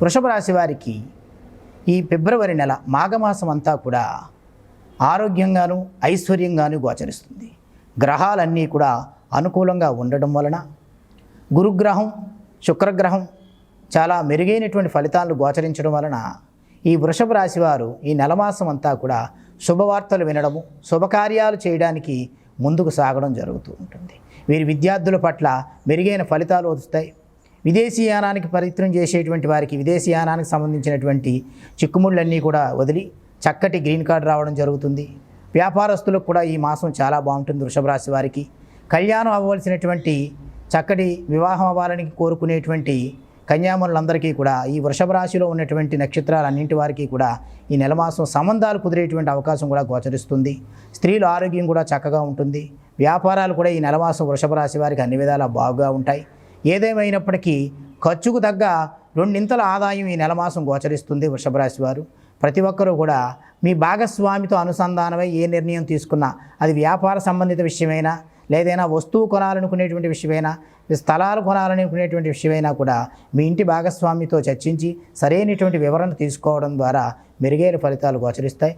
వృషభ రాశి వారికి ఈ ఫిబ్రవరి నెల మాఘమాసం అంతా కూడా ఆరోగ్యంగాను ఐశ్వర్యంగాను గోచరిస్తుంది. గ్రహాలన్నీ కూడా అనుకూలంగా ఉండడం వలన గురుగ్రహం శుక్రగ్రహం చాలా మెరుగైనటువంటి ఫలితాలను గోచరించడం వలన ఈ వృషభ రాశి వారు ఈ నెలమాసం అంతా కూడా శుభవార్తలు వినడము శుభకార్యాలు చేయడానికి ముందుకు సాగడం జరుగుతూ ఉంటుంది. వీరి విద్యార్థుల పట్ల మెరుగైన ఫలితాలు వస్తాయి. విదేశీయానానికి ప్రయత్నం చేసేటువంటి వారికి విదేశీయానానికి సంబంధించినటువంటి చిక్కుముళ్ళన్నీ కూడా వదిలి చక్కటి గ్రీన్ కార్డు రావడం జరుగుతుంది. వ్యాపారస్తులకు కూడా ఈ మాసం చాలా బాగుంటుంది. వృషభ రాశి వారికి కళ్యాణం అవ్వవలసినటువంటి చక్కటి వివాహం అవ్వాలని కోరుకునేటువంటి కన్యామణులందరికీ కూడా ఈ వృషభ రాశిలో ఉన్నటువంటి నక్షత్రాలన్నింటి వారికి కూడా ఈ నెలమాసం సంబంధాలు కుదిరేటువంటి అవకాశం కూడా గోచరిస్తుంది. స్త్రీల ఆరోగ్యం కూడా చక్కగా ఉంటుంది. వ్యాపారాలు కూడా ఈ నెలమాసం వృషభ రాశి వారికి అన్ని విధాలా బాగుగా ఉంటాయి. ఏదేమైనప్పటికీ ఖర్చుకు తగ్గ రెండింతల ఆదాయం ఈ నెలమాసం గోచరిస్తుంది. వృషభ రాశి వారు ప్రతి ఒక్కరూ కూడా మీ భాగస్వామితో అనుసంధానమై ఏ నిర్ణయం తీసుకున్నా అది వ్యాపార సంబంధిత విషయమైనా లేదైనా వస్తువు కొనాలనుకునేటువంటి విషయమైనా స్థలాలు కొనాలనుకునేటువంటి విషయమైనా కూడా మీ ఇంటి భాగస్వామితో చర్చించి సరైనటువంటి వివరణ తీసుకోవడం ద్వారా మెరుగైన ఫలితాలు గోచరిస్తాయి.